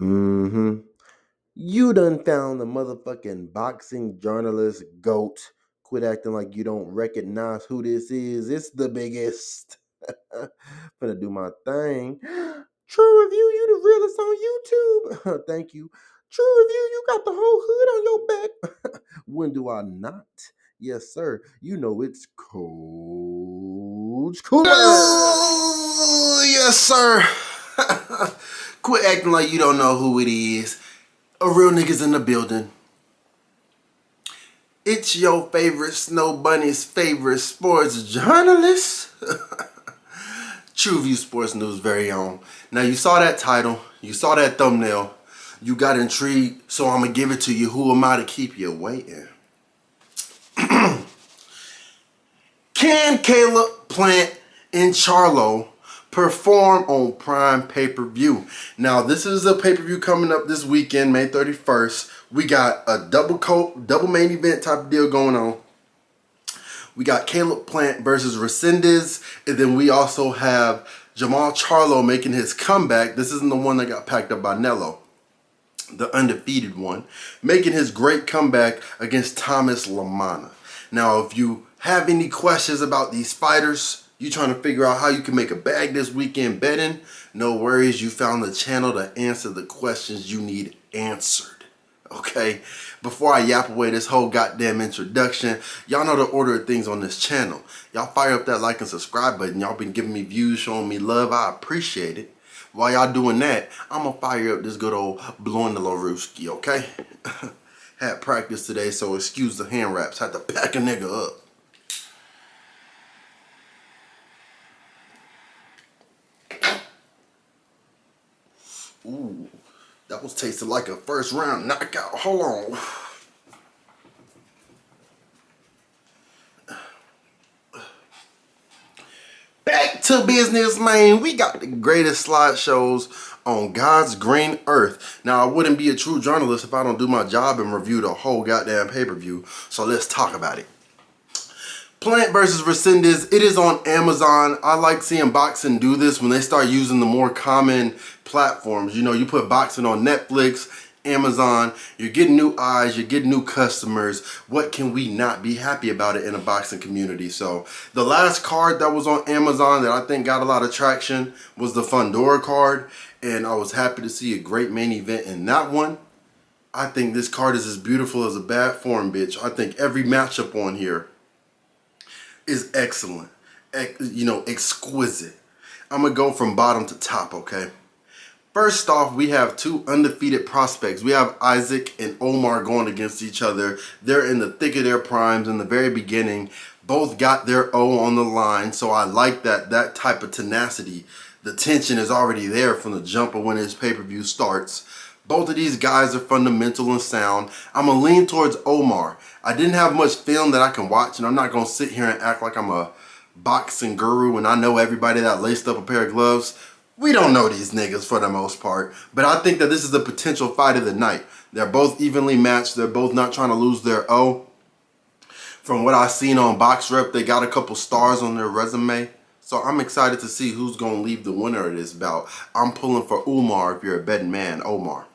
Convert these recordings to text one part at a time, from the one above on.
Mm-hmm. You done found the motherfucking boxing journalist GOAT. Quit acting like you don't recognize who this is. It's the biggest. Finna do my thing. True review, you the realest on YouTube. Thank you. True review, you got the whole hood on your back. When do I not? Yes, sir. You know it's Coach Cooler. Yes, sir. Quit acting like you don't know who it is. A real nigga's in the building. It's your favorite Snow Bunny's favorite sports journalist. True View Sports News very own. Now you saw that title, you saw that thumbnail, you got intrigued, so I'm gonna give it to you. Who am I to keep you waiting? Can Caleb Plant and Charlo perform on Prime pay-per-view? Now, this is a pay-per-view coming up this weekend, May 31st. We got a double main event type of deal going on. We got Caleb Plant versus Resendez, and then we also have Jermall Charlo making his comeback. This isn't the one that got packed up by Nello, the undefeated one, making his great comeback against Thomas LaManna. Now, if you have any questions about these fighters, you trying to figure out how you can make a bag this weekend betting, no worries, you found the channel to answer the questions you need answered. Okay, before I yap away this whole goddamn introduction, y'all know the order of things on this channel. Y'all fire up that like and subscribe button. Y'all been giving me views, showing me love. I appreciate it. While y'all doing that, I'm gonna fire up this good old blowing the LaRuski, okay? Had practice today, so excuse the hand wraps. Had to pack a nigga up. Ooh, that was tasting like a first round knockout. Hold on. Back to business, man. We got the greatest slideshows on God's green earth. Now, I wouldn't be a true journalist if I don't do my job and review the whole goddamn pay-per-view. So let's talk about it. Plant versus Resendez, it is on Amazon. I like seeing boxing do this when they start using the more common platforms. You know, you put boxing on Netflix, Amazon, you're getting new eyes, you're getting new customers. What can we not be happy about it in a boxing community? So the last card that was on Amazon that I think got a lot of traction was the Fundora card, and I was happy to see a great main event in that one. I think this card is as beautiful as a bad form bitch. I think every matchup on here is excellent, you know, exquisite. I'm gonna go from bottom to top, okay? First off, we have two undefeated prospects. We have Isaac and Omar going against each other. They're in the thick of their primes in the very beginning. Both got their O on the line, so I like that type of tenacity. The tension is already there from the jump of when his pay-per-view starts. Both of these guys are fundamental and sound. I'm going to lean towards Omar. I didn't have much film that I can watch, and I'm not going to sit here and act like I'm a boxing guru and I know everybody that laced up a pair of gloves. We don't know these niggas for the most part, but I think that this is a potential fight of the night. They're both evenly matched. They're both not trying to lose their O. From what I've seen on BoxRep, they got a couple stars on their resume. So I'm excited to see who's going to leave the winner of this bout. I'm pulling for Umar if you're a betting man, Omar.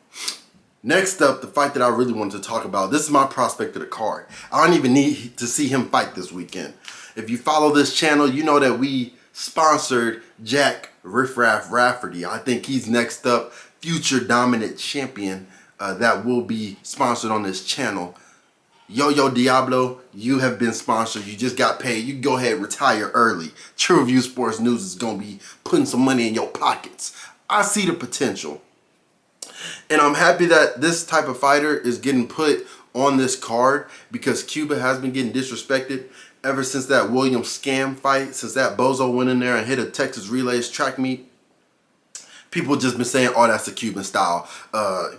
Next up, the fight that I really wanted to talk about. This is my prospect of the card. I don't even need to see him fight this weekend. If you follow this channel, you know that we sponsored Jack Riff Raff Rafferty. I think he's next up, future dominant champion that will be sponsored on this channel. Yo Diablo, you have been sponsored. You just got paid. You can go ahead and retire early. True View Sports News is going to be putting some money in your pockets. I see the potential. And I'm happy that this type of fighter is getting put on this card because Cuba has been getting disrespected ever since that Williams scam fight, since that bozo went in there and hit a Texas Relays track meet. People just been saying, oh, that's the Cuban style.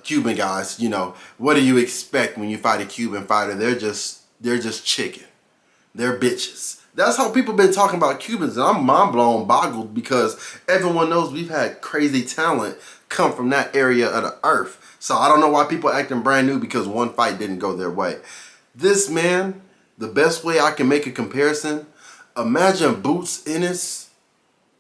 Cuban guys, you know, what do you expect when you fight a Cuban fighter? They're just chicken. They're bitches. That's how people been talking about Cubans, and I'm mind blown, boggled, because everyone knows we've had crazy talent come from that area of the earth. So I don't know why people acting brand new because one fight didn't go their way. This man, the best way I can make a comparison, imagine Boots Ennis,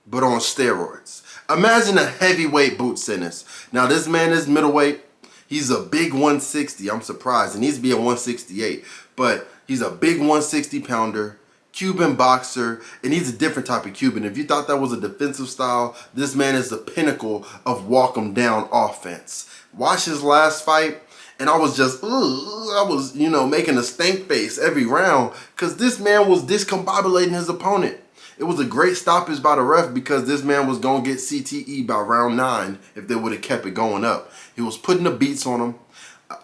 but on steroids. Imagine a heavyweight boot sentence. Now this man is middleweight. He's a big 160. I'm surprised. He needs to be a 168. But he's a big 160 pounder, Cuban boxer, and he's a different type of Cuban. If you thought that was a defensive style, this man is the pinnacle of walk 'em down offense. Watch his last fight, and I was just, I was, making a stank face every round because this man was discombobulating his opponent. It was a great stoppage by the ref because this man was going to get CTE by round 9 if they would have kept it going up. He was putting the beats on him.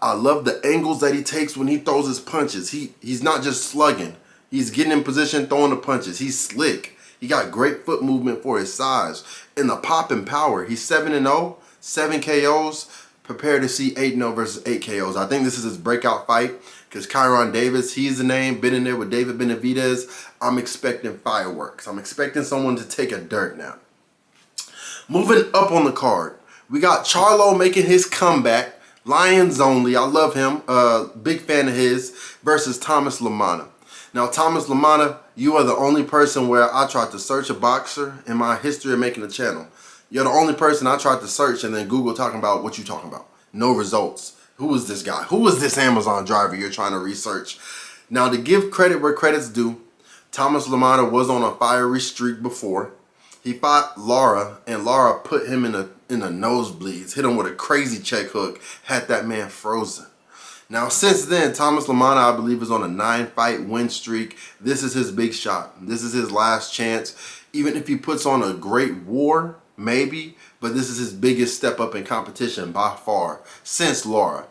I love the angles that he takes when he throws his punches. He's not just slugging. He's getting in position, throwing the punches. He's slick. He got great foot movement for his size. And the pop and power. He's 7-0, 7 KOs. Prepare to see 8-0 versus 8 KOs. I think this is his breakout fight because Kyron Davis, he's the name, been in there with David Benavidez. I'm expecting fireworks. I'm expecting someone to take a dirt nap. Moving up on the card, we got Charlo making his comeback. Lions only. I love him. Big fan of his versus Thomas LaManna. Now, Thomas LaManna, you are the only person where I tried to search a boxer in my history of making a channel. You're the only person I tried to search and then Google talking about what you talking about. No results. Who is this guy? Who is this Amazon driver you're trying to research? Now, to give credit where credit's due, Thomas LaManna was on a fiery streak before. He fought Lara, and Lara put him in the nosebleeds, hit him with a crazy check hook, had that man frozen. Now, since then, Thomas LaManna, I believe, is on a 9-fight win streak. This is his big shot. This is his last chance. Even if he puts on a great war, maybe, but this is his biggest step up in competition by far since Lara.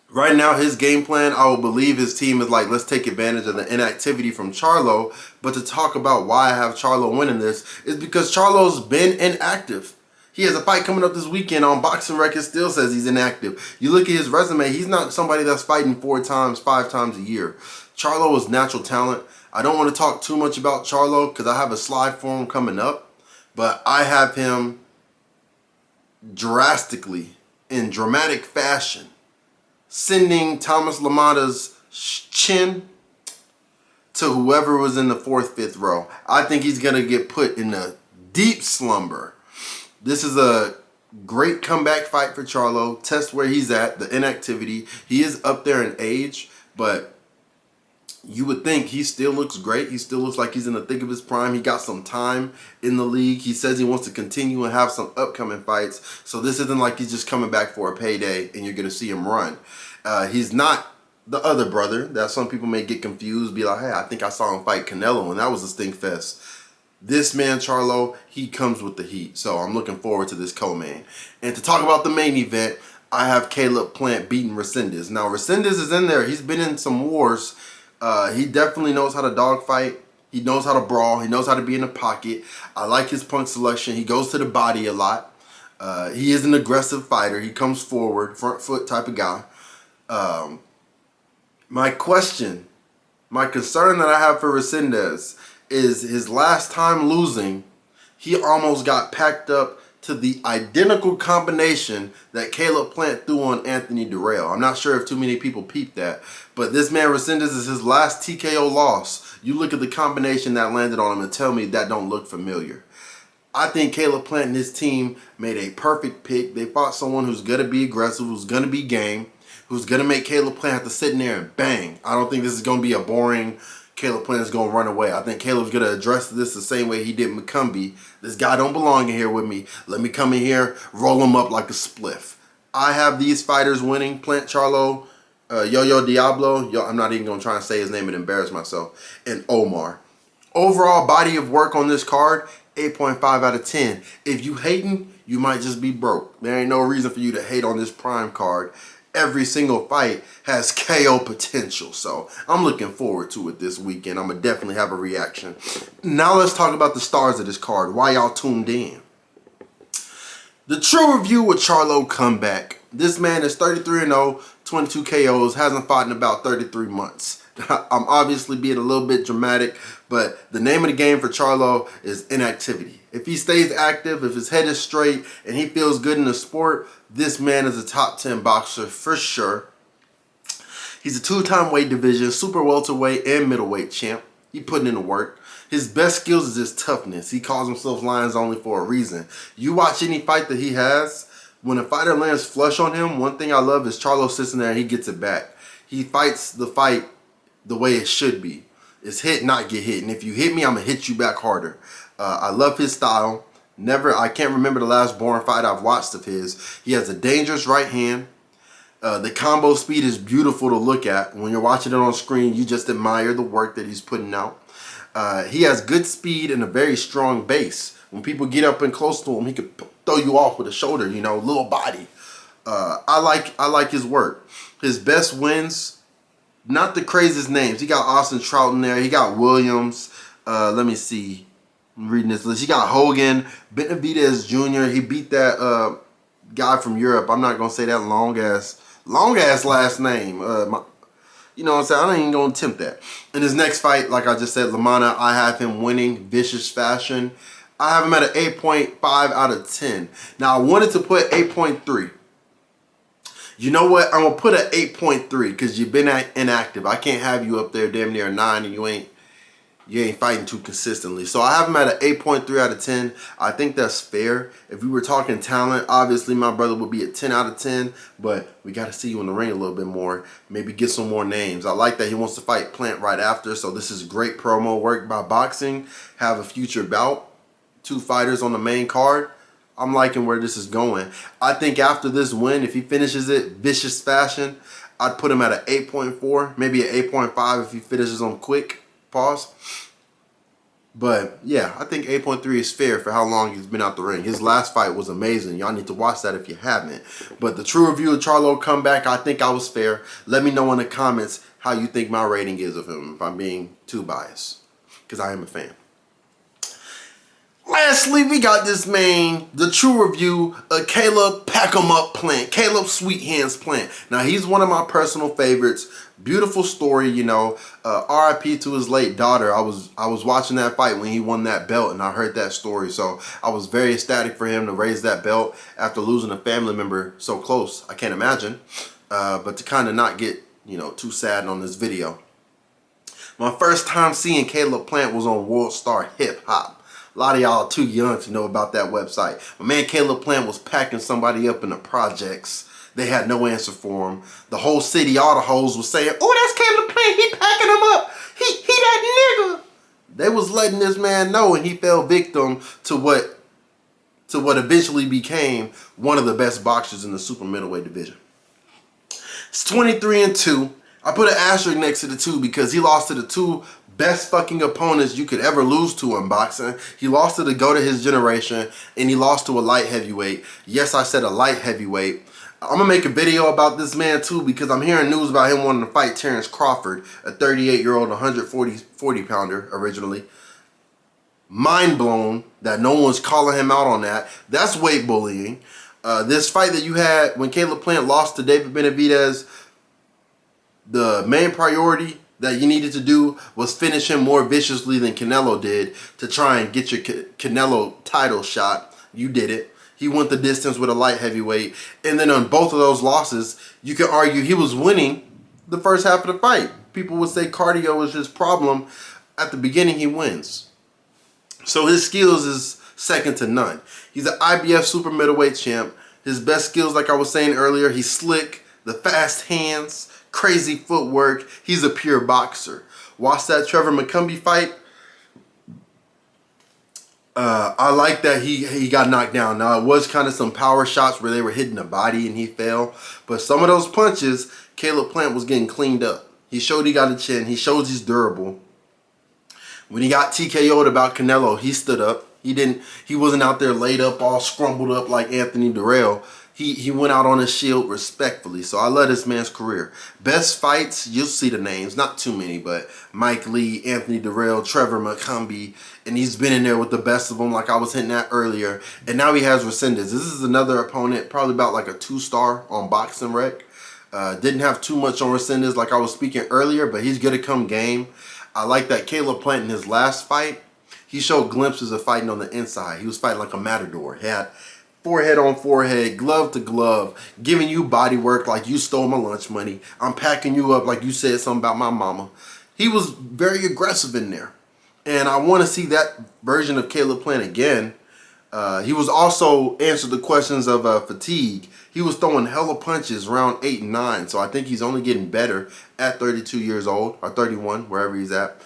Right now, his game plan, I will believe his team is like, let's take advantage of the inactivity from Charlo. But to talk about why I have Charlo winning this is because Charlo's been inactive. He has a fight coming up this weekend on Boxing Records, still says he's inactive. You look at his resume, he's not somebody that's fighting 4 times, 5 times a year. Charlo is natural talent. I don't want to talk too much about Charlo because I have a slide for him coming up. But I have him drastically, in dramatic fashion, sending Thomas LaManna's chin to whoever was in the 4th, 5th row. I think he's going to get put in a deep slumber. This is a great comeback fight for Charlo. Test where he's at, the inactivity. He is up there in age, but you would think he still looks great. He still looks like he's in the thick of his prime. He got some time in the league. He says he wants to continue and have some upcoming fights. So this isn't like he's just coming back for a payday and you're going to see him run. He's not the other brother that some people may get confused, be like, hey, I think I saw him fight Canelo and that was a stink fest. This man, Charlo, he comes with the heat. So I'm looking forward to this co-main. And to talk about the main event, I have Caleb Plant beating Resendez. Now, Resendez is in there. He's been in some wars. He definitely knows how to dogfight. He knows how to brawl. He knows how to be in the pocket. I like his punch selection. He goes to the body a lot. He is an aggressive fighter. He comes forward, front foot type of guy. My concern that I have for Resendez is his last time losing, he almost got packed up to the identical combination that Caleb Plant threw on Anthony Durrell. I'm not sure if too many people peeped that, but this man Resendez is his last TKO loss. You look at the combination that landed on him and tell me that don't look familiar. I think Caleb Plant and his team made a perfect pick. They fought someone who's going to be aggressive, who's going to be game, who's going to make Caleb Plant have to sit in there and bang. I don't think this is going to be a boring Caleb Plant is going to run away. I think Caleb's going to address this the same way he did McCumbee. This guy don't belong in here with me. Let me come in here, roll him up like a spliff. I have these fighters winning. Plant, Charlo, Yo-Yo Diablo. I'm not even going to try and say his name and embarrass myself. And Omar. Overall body of work on this card, 8.5 out of 10. If you hating, you might just be broke. There ain't no reason for you to hate on this prime card. Every single fight has KO potential. So I'm looking forward to it this weekend. I'm going to definitely have a reaction. Now let's talk about the stars of this card. Why y'all tuned in? The true review with Charlo comeback. This man is 33-0, 22 KOs, hasn't fought in about 33 months. I'm obviously being a little bit dramatic, but the name of the game for Charlo is inactivity. If he stays active, if his head is straight, and he feels good in the sport, this man is a top 10 boxer for sure. He's a 2-time weight division, super welterweight and middleweight champ. He putting in the work. His best skills is his toughness. He calls himself Lions only for a reason. You watch any fight that he has, when a fighter lands flush on him, one thing I love is Charlo sits in there and he gets it back. He fights the fight the way it should be. It's hit, not get hit. And if you hit me, I'm going to hit you back harder. I love his style. I can't remember the last boring fight I've watched of his. He has a dangerous right hand. The combo speed is beautiful to look at. When you're watching it on screen, you just admire the work that he's putting out. He has good speed and a very strong base. When people get up and close to him, he could throw you off with a shoulder, you know, little body. I like his work. His best wins, not the craziest names. He got Austin Trout in there. He got Williams. Let me see. I'm reading this list. He got Hogan, Benavidez Jr. He beat that guy from Europe. I'm not gonna say that long ass last name. You know what I'm saying? I ain't even gonna attempt that. In his next fight, like I just said, Lamana, I have him winning vicious fashion. I have him at an 8.5 out of 10. Now I wanted to put 8.3. You know what? I'm gonna put an 8.3 because you've been inactive. I can't have you up there damn near a 9 and you ain't fighting too consistently. So I have him at an 8.3 out of 10. I think that's fair. If we were talking talent, obviously my brother would be a 10 out of 10, but we got to see you in the ring a little bit more. Maybe get some more names. I like that he wants to fight Plant right after, so this is great promo work by boxing. Have a future bout. 2 fighters on the main card. I'm liking where this is going. I think after this win, if he finishes it vicious fashion, I'd put him at an 8.4, maybe an 8.5 if he finishes on quick. Pause. But yeah, I think 8.3 is fair for how long he's been out the ring. His last fight was amazing. Y'all need to watch that if you haven't. But the true review of Charlo comeback, I think I was fair. Let me know in the comments how you think my rating is of him, if I'm being too biased, because I am a fan. Lastly, we got this man, the true review of Caleb Pack-em-Up Plant, Caleb Sweet Hands Plant. Now, he's one of my personal favorites. Beautiful story, you know. RIP to his late daughter. I was watching that fight when he won that belt, and I heard that story. So I was very ecstatic for him to raise that belt after losing a family member so close. I can't imagine. But to kind of not get, you know, too sad on this video. My first time seeing Caleb Plant was on World Star Hip Hop. A lot of y'all are too young to know about that website. My man Caleb Plant was packing somebody up in the projects. They had no answer for him. The whole city, all the hoes was saying, "Oh, that's Caleb Plant. He packing him up. He that nigga." They was letting this man know, and he fell victim to what eventually became one of the best boxers in the super middleweight division. It's 23-2. I put an asterisk next to the 2 because he lost to the 2 best fucking opponents you could ever lose to in boxing. He lost to the GOAT of his generation, and he lost to a light heavyweight. Yes, I said a light heavyweight. I'm going to make a video about this man too because I'm hearing news about him wanting to fight Terrence Crawford, a 38-year-old 140 pounder originally. Mind blown that no one's calling him out on that. That's weight bullying. This fight that you had when Caleb Plant lost to David Benavidez, the main priority that you needed to do was finish him more viciously than Canelo did to try and get your Canelo title shot. You did it. He went the distance with a light heavyweight. And then on both of those losses, you can argue he was winning the first half of the fight. People would say cardio was his problem. At the beginning, he wins. So his skills is second to none. He's an IBF super middleweight champ. His best skills, like I was saying earlier, he's slick, the fast hands, crazy footwork. He's a pure boxer. Watch that Trevor McCumbee fight. I like that he got knocked down. Now, it was kind of some power shots where they were hitting the body and he fell. But some of those punches, Caleb Plant was getting cleaned up. He showed he got a chin. He shows he's durable. When he got TKO'd about Canelo, he stood up. He wasn't out there laid up, all scrumbled up like Anthony Durrell. He went out on his shield respectfully. So I love this man's career. Best fights, you'll see the names. Not too many, but Mike Lee, Anthony Durrell, Trevor McCumbee. And he's been in there with the best of them like I was hinting at earlier. And now he has Resendez. This is another opponent, probably about like a 2-star on Boxing Rec. Didn't have too much on Resendez like I was speaking earlier, but he's going to come game. I like that Caleb Plant in his last fight, he showed glimpses of fighting on the inside. He was fighting like a matador. He had forehead on forehead, glove to glove, giving you body work like you stole my lunch money. I'm packing you up like you said something about my mama. He was very aggressive in there. And I want to see that version of Caleb Plant again. He was also answered the questions of fatigue. He was throwing hella punches round 8 and 9. So I think he's only getting better at 32 years old, or 31, wherever he's at.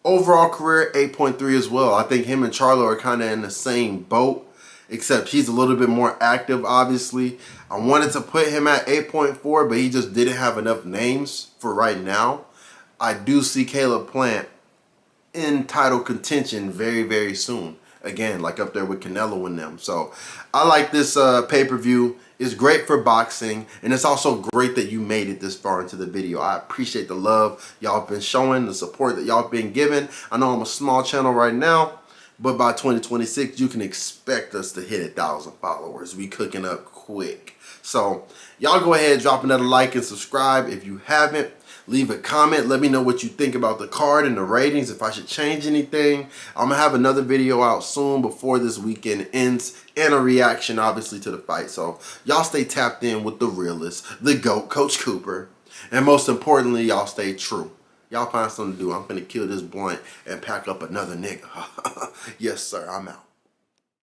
Overall career, 8.3 as well. I think him and Charlo are kind of in the same boat, except he's a little bit more active, obviously. I wanted to put him at 8.4, but he just didn't have enough names for right now. I do see Caleb Plant in title contention very, very soon. Again, like up there with Canelo and them. So I like this pay-per-view. It's great for boxing, and it's also great that you made it this far into the video. I appreciate the love y'all been showing, the support that y'all been giving. I know I'm a small channel right now, but by 2026, you can expect us to hit 1,000 followers. We cooking up quick. So y'all go ahead, drop another like and subscribe if you haven't. Leave a comment. Let me know what you think about the card and the ratings, if I should change anything. I'm going to have another video out soon before this weekend ends, and a reaction, obviously, to the fight. So y'all stay tapped in with the realist, the GOAT, Coach Cooper. And most importantly, y'all stay true. Y'all find something to do. I'm going to kill this blunt and pack up another nigga. Yes, sir. I'm out.